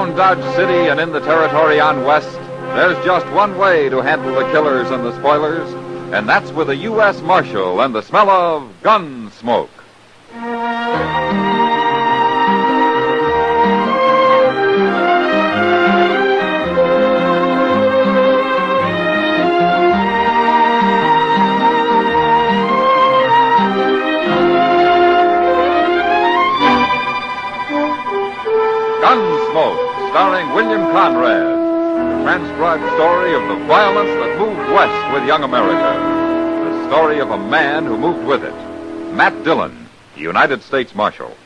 Around Dodge City and in the territory on West, there's just one way to handle the killers and the spoilers, and that's with a U.S. Marshal and the smell of Gunsmoke. Gunsmoke, starring William Conrad, the transcribed story of the violence that moved west with young America. The story of a man who moved with it. Matt Dillon, United States Marshal.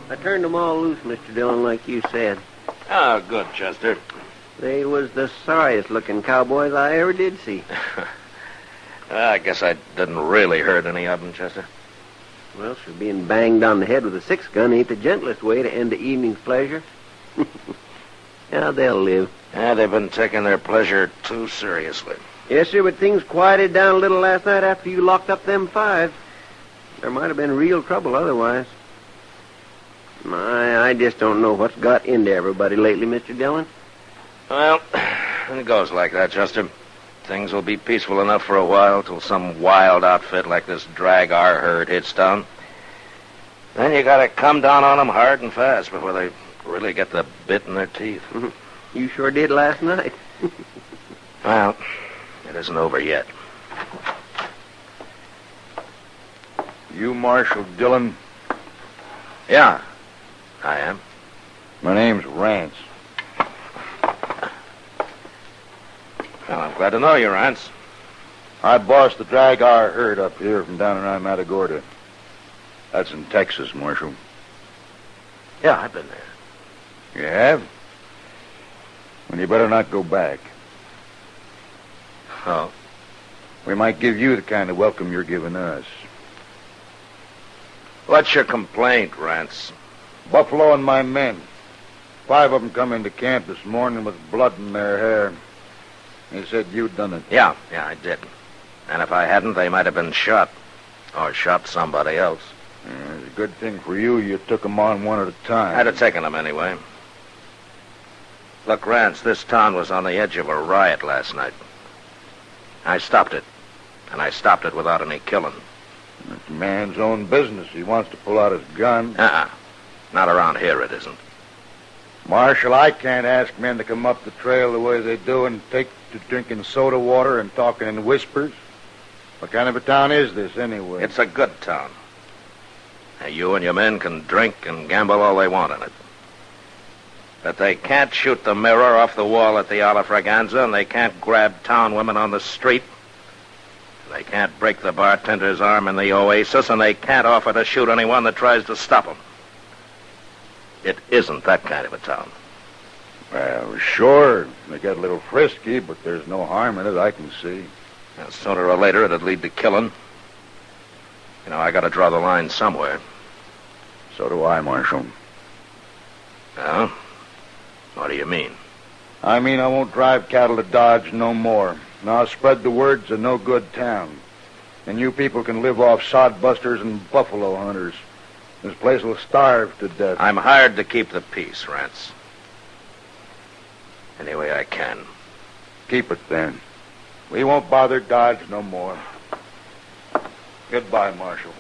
I turned them all loose, Mr. Dillon, like you said. Oh, good, Chester. They was the sorriest-looking cowboys I ever did see. I guess I didn't really hurt any of them, Chester. Well, sure, being banged on the head with a 6-gun ain't the gentlest way to end the evening's pleasure. Yeah, they'll live. Yeah, they've been taking their pleasure too seriously. Yes, sir, but things quieted down a little last night after you locked up them 5. There might have been real trouble otherwise. I just don't know what's got into everybody lately, Mr. Dillon. Well, it goes like that, Chester. Things will be peaceful enough for a while till some wild outfit like this drag our herd hits town. Then you gotta come down on them hard and fast before they really get the bit in their teeth. You sure did last night. Well, it isn't over yet. You Marshal Dillon? Yeah, I am. My name's Rance. Well, I'm glad to know you, Rance. I boss the drag our herd up here from down around Matagorda. That's in Texas, Marshal. Yeah, I've been there. You have? Well, you better not go back. Oh? We might give you the kind of welcome you're giving us. What's your complaint, Rance? Buffalo and my men. 5 of them come into camp this morning with blood in their hair. They said you'd done it. Yeah, I did. And if I hadn't, they might have been shot. Or shot somebody else. It's a good thing for you. You took them on one at a time. I'd have taken them anyway. Look, Rance, this town was on the edge of a riot last night. I stopped it. And I stopped it without any killing. It's a man's own business. He wants to pull out his gun. Not around here, it isn't. Marshal, I can't ask men to come up the trail the way they do and take to drinking soda water and talking in whispers. What kind of a town is this, anyway? It's a good town. Now, you and your men can drink and gamble all they want in it. But they can't shoot the mirror off the wall at the Ala Fraganza, and they can't grab town women on the street. They can't break the bartender's arm in the Oasis, and they can't offer to shoot anyone that tries to stop them. It isn't that kind of a town. Well, sure, they get a little frisky, but there's no harm in it, I can see. And sooner or later, it'd lead to killing. You know, I gotta draw the line somewhere. So do I, Marshal. Well, what do you mean? I mean I won't drive cattle to Dodge no more. And I'll spread the word it's a no-good town. And you people can live off sodbusters and buffalo hunters. This place will starve to death. I'm hired to keep the peace, Rance. Any way I can. Keep it, then. We won't bother Dodge no more. Goodbye, Marshal.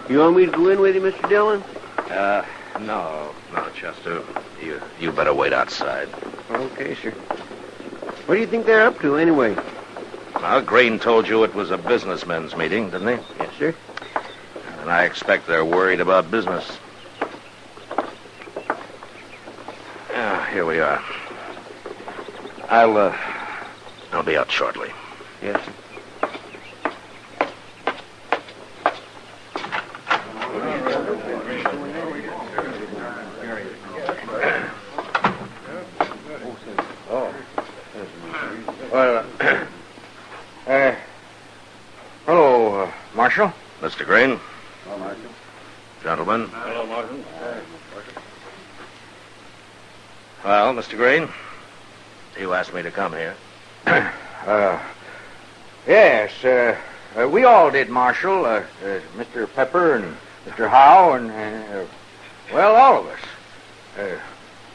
You want me to go in with you, Mr. Dillon? No, Chester. You better wait outside. Okay, sir. What do you think they're up to, anyway? Well, Green told you it was a businessmen's meeting, didn't he? Yes, sir. And I expect they're worried about business. Here we are. I'll be out shortly. Yes, sir. Mr. Green. Hello, Marshal. Gentlemen. Hello, Marshal. Well, Mr. Green, you asked me to come here. Yes, we all did, Marshal. Mr. Pepper and Mr. Howe and, well, all of us.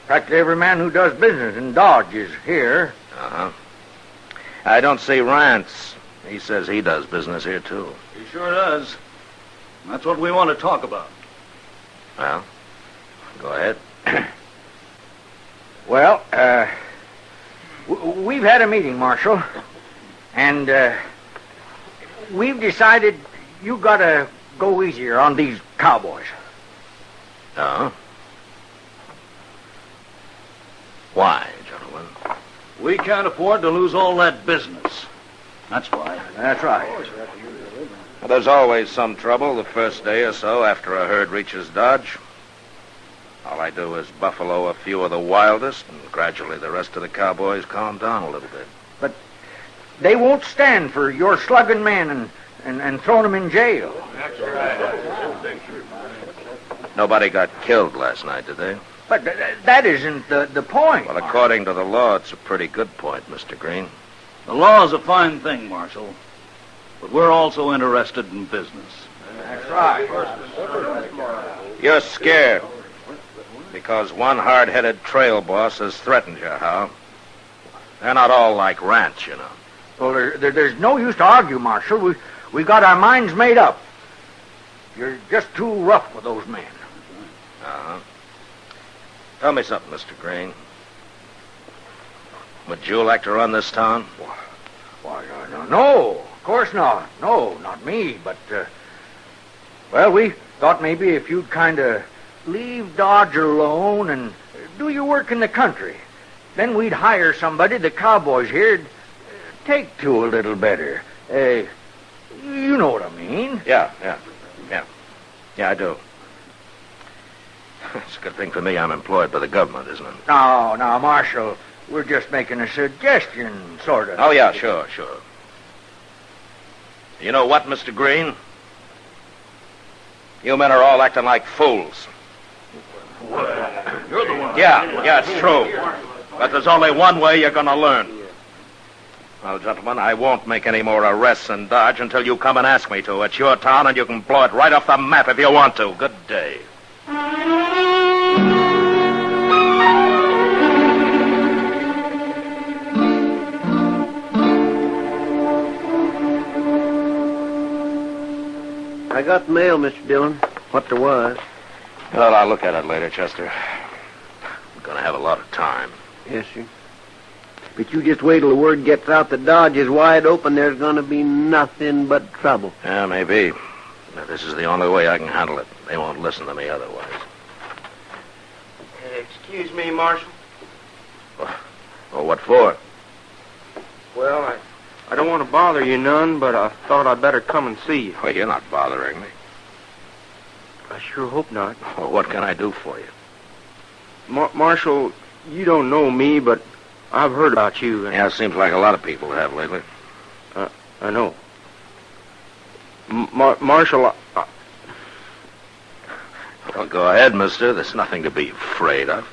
Practically every man who does business in Dodge is here. Uh-huh. I don't see Rance. He says he does business here, too. He sure does. That's what we want to talk about. Well, go ahead. Well, we've had a meeting, Marshal, and we've decided you gotta go easier on these cowboys. Uh-huh. Why, gentlemen? We can't afford to lose all that business. That's why. That's right. Well, there's always some trouble the first day or so after a herd reaches Dodge. All I do is buffalo a few of the wildest, and gradually the rest of the cowboys calm down a little bit. But they won't stand for your slugging men and throwing them in jail. Nobody got killed last night, did they? But that isn't the point. Well, according to the law, it's a pretty good point, Mr. Green. The law is a fine thing, Marshal. But we're also interested in business. That's right. You're scared because one hard-headed trail boss has threatened you, Hal. They're not all like Rance, you know. Well, there's no use to argue, Marshal. We got our minds made up. You're just too rough with those men. Uh-huh. Tell me something, Mr. Green. Would you like to run this town? Why, no, of course not. No, not me, but, well, we thought maybe if you'd kind of leave Dodge alone and do your work in the country, then we'd hire somebody the cowboys here'd take to a little better. You know what I mean. Yeah, I do. It's a good thing for me I'm employed by the government, isn't it? No, Marshal, we're just making a suggestion, sort of. Oh, yeah, sure. You know what, Mr. Green? You men are all acting like fools. You're the one. Yeah, it's true. But there's only one way you're going to learn. Well, gentlemen, I won't make any more arrests in Dodge until you come and ask me to. It's your town, and you can blow it right off the map if you want to. Good day. I got the mail, Mr. Dillon. What there was. Well, I'll look at it later, Chester. We're going to have a lot of time. Yes, sir. But you just wait till the word gets out that Dodge is wide open. There's going to be nothing but trouble. Yeah, maybe. But this is the only way I can handle it. They won't listen to me otherwise. Excuse me, Marshal. Well, what for? Well, I don't want to bother you none, but I thought I'd better come and see you. Well, you're not bothering me. I sure hope not. Well, what can I do for you? Marshal, you don't know me, but I've heard about you. And Yeah, it seems like a lot of people have lately. I know. Marshal, Well, go ahead, mister. There's nothing to be afraid of.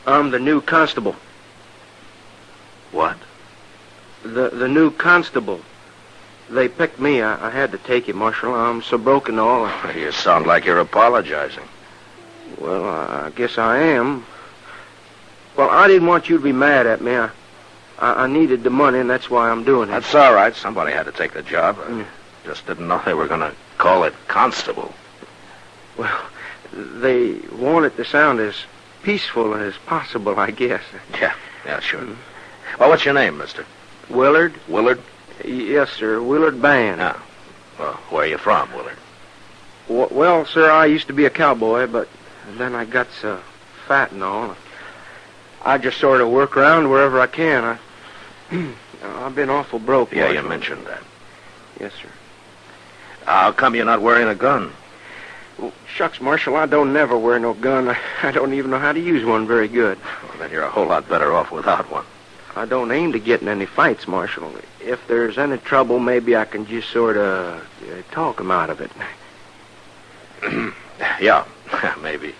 I'm the new constable. What? The new constable. They picked me. I had to take it, Marshal. I'm so broken all. You sound like you're apologizing. Well, I guess I am. Well, I didn't want you to be mad at me. I needed the money, and that's why I'm doing it. That's all right. Somebody had to take the job. I Yeah. just didn't know they were going to call it Constable. Well, they want it to sound as peaceful as possible, I guess. Yeah, sure. Well, what's your name, mister? Willard? Willard? Yes, sir. Willard Band. Yeah. Well, where are you from, Willard? Well, sir, I used to be a cowboy, but then I got so fat and all. I just sort of work around wherever I can. I've been awful broke. Yeah, you Marshal. mentioned that. Yes, sir. How come you're not wearing a gun? Well, shucks, Marshal, I don't never wear no gun. I don't even know how to use one very good. Well, then you're a whole lot better off without one. I don't aim to get in any fights, Marshal. If there's any trouble, maybe I can just sort of talk him out of it. Yeah, maybe.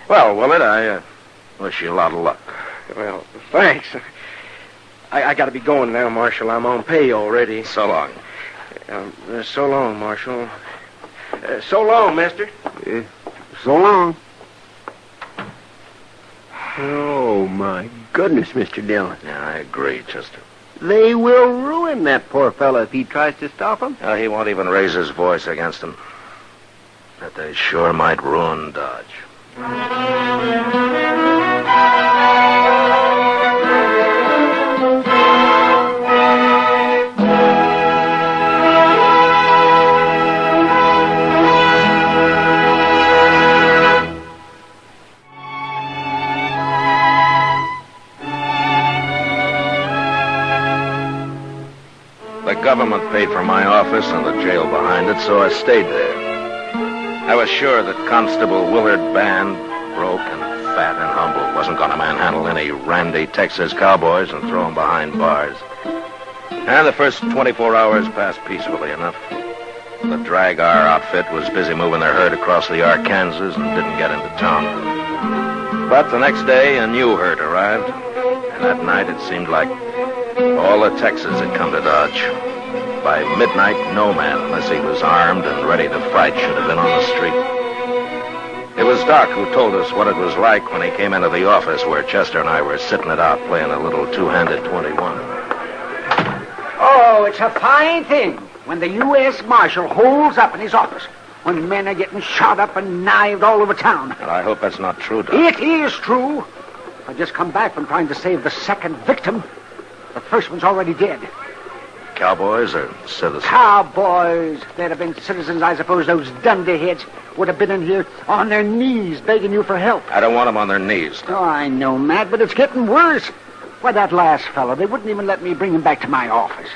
Well, Willard, I wish you a lot of luck. Well, thanks. I got to be going now, Marshal. I'm on pay already. So long. So long, Marshal. So long, mister. So long. Oh, my goodness, Mr. Dillon. Yeah, I agree, Chester. They will ruin that poor fellow if he tries to stop him. He won't even raise his voice against him. But they sure might ruin Dodge. The government paid for my office and the jail behind it, so I stayed there. I was sure that Constable Willard Band, broke and fat and humble, wasn't going to manhandle any randy Texas cowboys and throw them behind bars. And the first 24 hours passed peacefully enough. The Drag-R outfit was busy moving their herd across the Arkansas and didn't get into town. But the next day, a new herd arrived. And that night, it seemed like all of Texas had come to Dodge. By midnight, no man, unless he was armed and ready to fight, should have been on the street. It was Doc who told us what it was like when he came into the office where Chester and I were sitting it out playing a little two-handed 21. Oh, it's a fine thing when the U.S. Marshal holds up in his office when men are getting shot up and knifed all over town. And I hope that's not true, Doc. It is true. I just come back from trying to save the second victim. The first one's already dead. Cowboys or citizens? Cowboys. They'd have been citizens, I suppose. Those dunderheads would have been in here on their knees begging you for help. I don't want them on their knees. Oh, I know, Matt, but it's getting worse. Why, that last fellow, they wouldn't even let me bring him back to my office.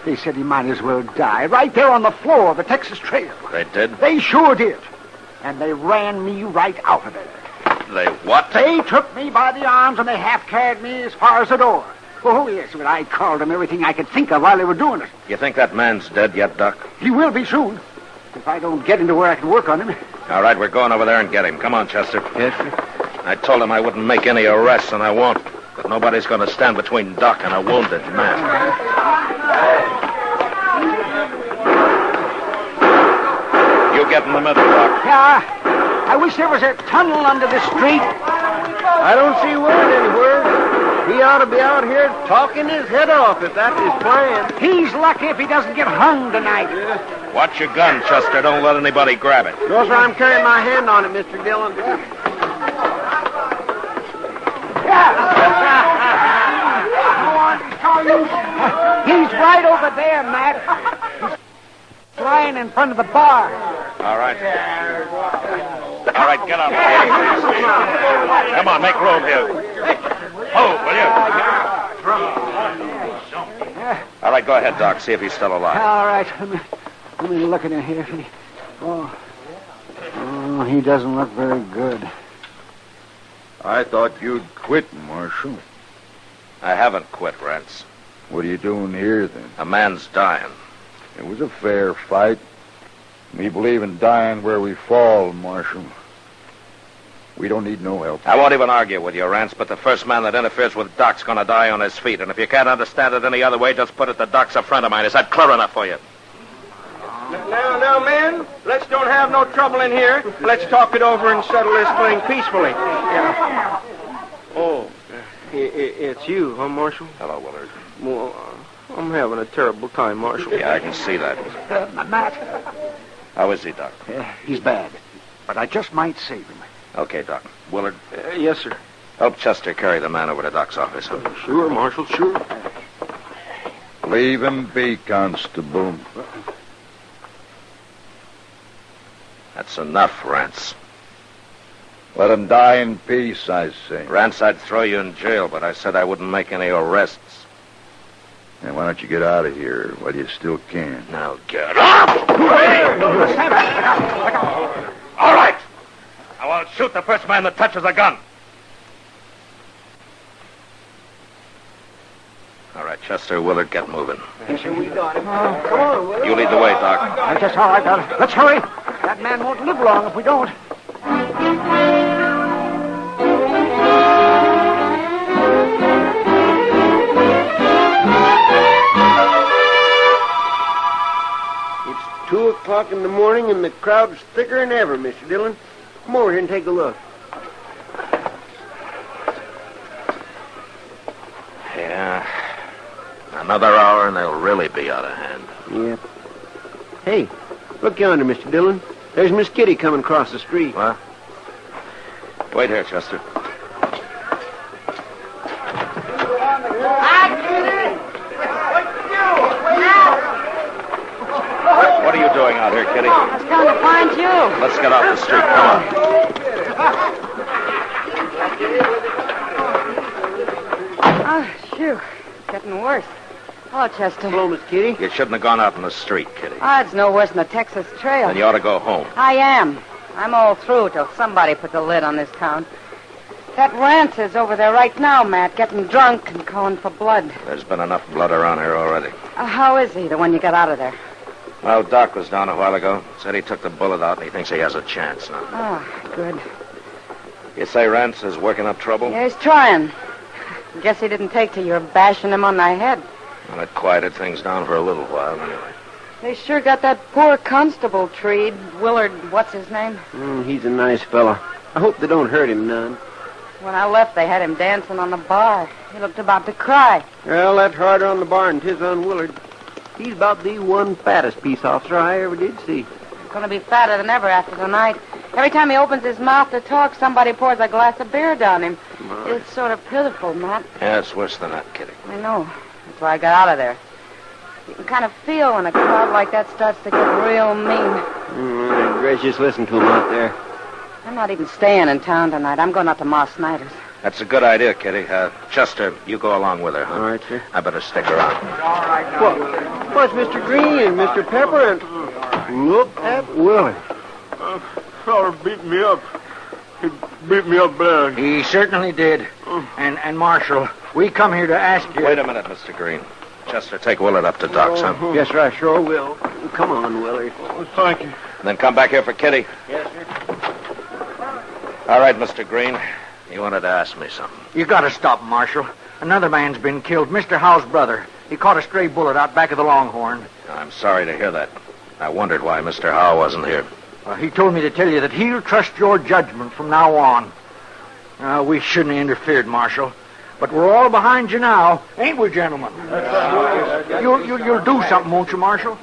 They said he might as well die right there on the floor of the Texas Trail. They did? They sure did. And they ran me right out of there. They what? They took me by the arms and they half-carried me as far as the door. Oh, yes, but I called them everything I could think of while they were doing it. You think that man's dead yet, Doc? He will be soon, if I don't get into where I can work on him. All right, we're going over there and get him. Come on, Chester. Yes, sir. I told him I wouldn't make any arrests, and I won't. But nobody's going to stand between Doc and a wounded man. You get in the middle, Doc. Yeah, I wish there was a tunnel under the street. I don't see word anywhere. He ought to be out here talking his head off if that's his plan. He's lucky if he doesn't get hung tonight. Watch your gun, Chester. Don't let anybody grab it. No, sir, I'm carrying my hand on it, Mr. Dillon. He's right over there, Matt. He's lying in front of the bar. All right. All right, get up. Come on, make room here. Oh, will you? All right, go ahead, Doc. See if he's still alive. All right. Let me look at him here. Oh, he doesn't look very good. I thought you'd quit, Marshal. I haven't quit, Rance. What are you doing here, then? A man's dying. It was a fair fight. We believe in dying where we fall, Marshal. We don't need no help. I won't even argue with you, Rance, but the first man that interferes with Doc's going to die on his feet. And if you can't understand it any other way, just put it that Doc's a friend of mine. Is that clear enough for you? Now, men, let's don't have no trouble in here. Let's talk it over and settle this thing peacefully. Yeah. Oh, it's you, huh, Marshal? Hello, Willard. Well, I'm having a terrible time, Marshal. Yeah, I can see that. Matt, How is he, Doc? he's bad, but I just might save him. Okay, Doc. Willard, Yes, sir. help Chester carry the man over to Doc's office. Huh? Sure, Marshal, sure. Leave him be, Constable. That's enough, Rance. Let him die in peace, I say. Rance, I'd throw you in jail, but I said I wouldn't make any arrests. And why don't you get out of here while you still can? Now get up! All right! I want to shoot the first man that touches a gun. Chester, Willard, get moving. We got him. Come on, Willard. You lead the way, Doc. That's all right, Doc. Let's hurry. That man won't live long if we don't. It's 2 o'clock in the morning, and the crowd's thicker than ever, Mr. Dillon. Come over here and take a look. Yeah. Another hour and they'll really be out of hand. Yeah. Hey, look yonder, Mr. Dillon. There's Miss Kitty coming across the street. What? Wait here, Chester. What are you doing out here, Kitty? I was trying to find you. Let's get off the street. Come on. Oh, phew. Getting worse. Hello, Chester. Hello, Miss Kitty. You shouldn't have gone out in the street, Kitty. It's no worse than the Texas Trail. Then you ought to go home. I am. I'm all through till somebody puts a lid on this town. That Rance is over there right now, Matt, getting drunk and calling for blood. There's been enough blood around here already. How is he, the one you got out of there? Well, Doc was down a while ago. Said he took the bullet out and he thinks he has a chance now. Oh, good. You say Rance is working up trouble? Yeah, he's trying. Guess he didn't take to your bashing him on the head. Well, it quieted things down for a little while, anyway. They sure got that poor constable treed. Willard, what's his name? He's a nice fella. I hope they don't hurt him none. When I left, they had him dancing on the bar. He looked about to cry. Well, that's harder on the bar than 'tis on Willard. He's about the one fattest peace officer I ever did see. He's going to be fatter than ever after tonight. Every time he opens his mouth to talk, somebody pours a glass of beer down him. It's sort of pitiful, Matt. Yeah, it's worse than that, Kitty. I know. That's why I got out of there. You can kind of feel when a crowd like that starts to get real mean. Gracious, listen to him out there. I'm not even staying in town tonight. I'm going out to Ma Snyder's. That's a good idea, Kitty. Chester, you go along with her, huh? All right, sir. I better stick around. All right, now. What's Mr. Green and Mr. Pepper and... Look at Willie. Feller beat me up. He beat me up bad. He certainly did. And Marshal, we come here to ask you... Wait a minute, Mr. Green. Chester, take Willard up to Doc's, huh? Yes, sir, I sure will. Come on, Willie. Thank you. And then come back here for Kitty. Yes, sir. All right, Mr. Green. You wanted to ask me something. You got to stop, Marshal. Another man's been killed, Mr. Howe's brother. He caught a stray bullet out back of the Longhorn. I'm sorry to hear that. I wondered why Mr. Howe wasn't here. He told me to tell you that he'll trust your judgment from now on. We shouldn't have interfered, Marshal. But we're all behind you now, ain't we, gentlemen? You'll do something, won't you, Marshal?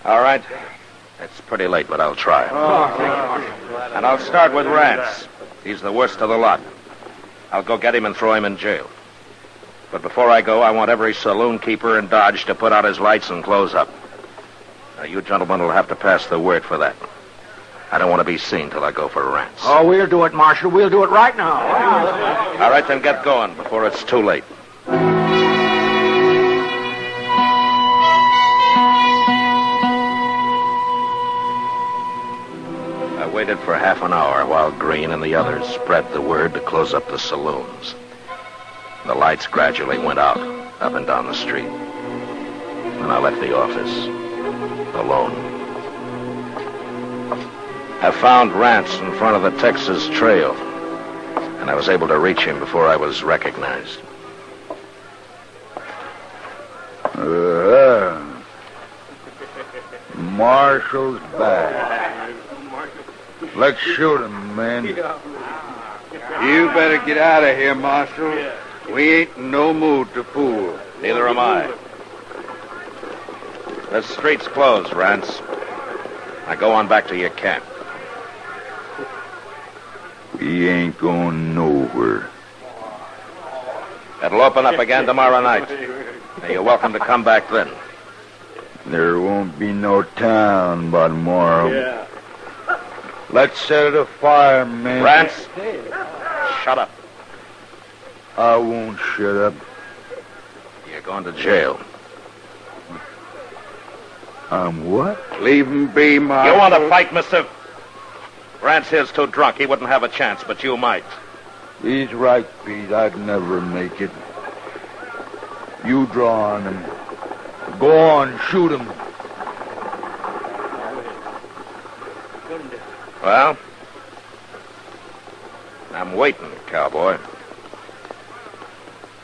All right. It's pretty late, but I'll try. And I'll start with Rance. He's the worst of the lot. I'll go get him and throw him in jail. But before I go, I want every saloon keeper in Dodge to put out his lights and close up. Now, you gentlemen will have to pass the word for that. I don't want to be seen till I go for Rance. Oh, we'll do it, Marshal. We'll do it right now. All right, then get going before it's too late. I waited for half an hour while Green and the others spread the word to close up the saloons. The lights gradually went out, up and down the street. And I left the office, alone. I found Rance in front of the Texas Trail, and I was able to reach him before I was recognized. Marshal's back. Let's shoot him, man. You better get out of here, Marshal. We ain't in no mood to fool. Neither am I. The street's closed, Rance. Now go on back to your camp. We ain't going nowhere. It'll open up again tomorrow night. Now, you're welcome to come back then. There won't be no town by tomorrow. Yeah. Let's set it afire, man. Rance, shut up. I won't shut up. You're going to jail. I'm what? Leave him be, Marshal. You want to fight, mister? Rance here's too drunk. He wouldn't have a chance, but you might. He's right, Pete. I'd never make it. You draw on him. Go on, shoot him. Well, I'm waiting, cowboy.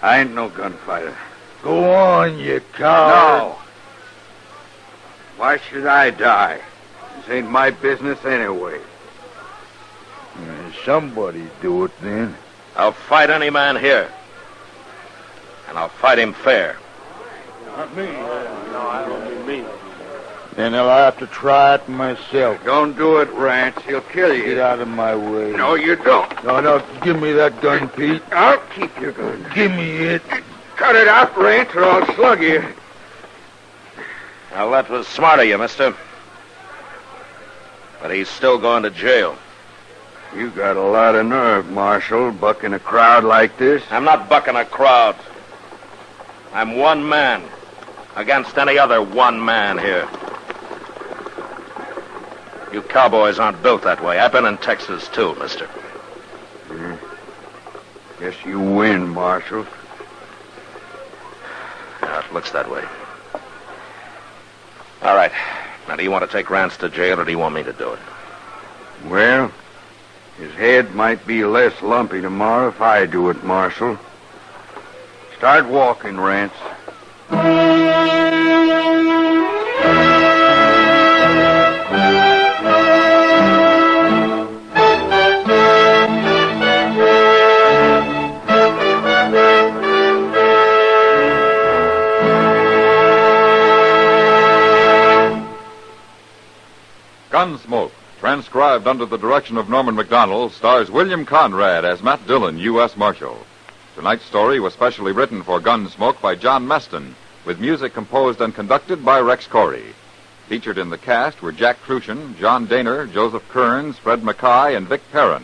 I ain't no gunfighter. Go on, you coward. No. Why should I die? This ain't my business anyway. Somebody do it then. I'll fight any man here. And I'll fight him fair. Not me. No, I don't mean me. Then I'll have to try it myself. Don't do it, Rance. He'll kill you. Get out of my way. No, you don't. No, give me that gun, Pete. I'll keep your gun. Give me it. Cut it out, Rance, or I'll slug you. Now, that was smart of you, mister. But he's still going to jail. You got a lot of nerve, Marshal, bucking a crowd like this. I'm not bucking a crowd. I'm one man against any other one man here. You cowboys aren't built that way. I've been in Texas, too, mister. Guess you win, Marshal. Yeah, it looks that way. All right. Now, do you want to take Rance to jail, or do you want me to do it? Well, his head might be less lumpy tomorrow if I do it, Marshal. Start walking, Rance. Gunsmoke, transcribed under the direction of Norman MacDonald, stars William Conrad as Matt Dillon, U.S. Marshal. Tonight's story was specially written for Gunsmoke by John Meston, with music composed and conducted by Rex Corey. Featured in the cast were Jack Crucian, John Daner, Joseph Kearns, Fred Mackay, and Vic Perrin.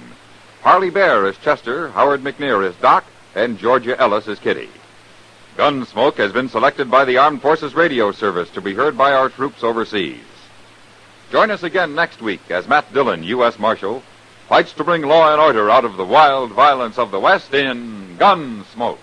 Harley Bear as Chester, Howard McNear as Doc, and Georgia Ellis as Kitty. Gunsmoke has been selected by the Armed Forces Radio Service to be heard by our troops overseas. Join us again next week as Matt Dillon, U.S. Marshal, fights to bring law and order out of the wild violence of the West in Gunsmoke.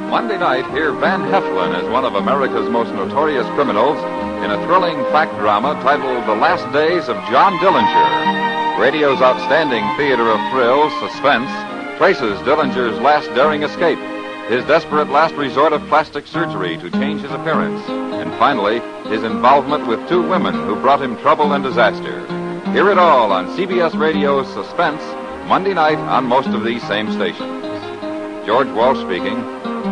Monday night, hear Van Heflin as one of America's most notorious criminals in a thrilling fact drama titled The Last Days of John Dillinger. Radio's outstanding theater of thrills, suspense, traces Dillinger's last daring escape, his desperate last resort of plastic surgery to change his appearance, and finally, his involvement with two women who brought him trouble and disaster. Hear it all on CBS Radio's Suspense, Monday night on most of these same stations. George Walsh speaking.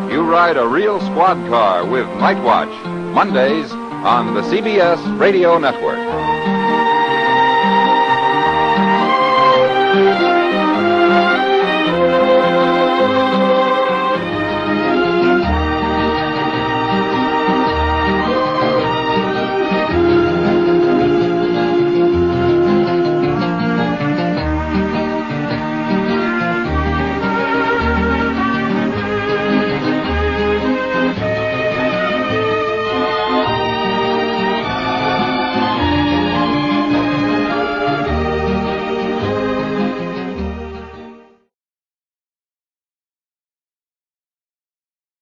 You ride a real squad car with Night Watch, Mondays on the CBS Radio Network.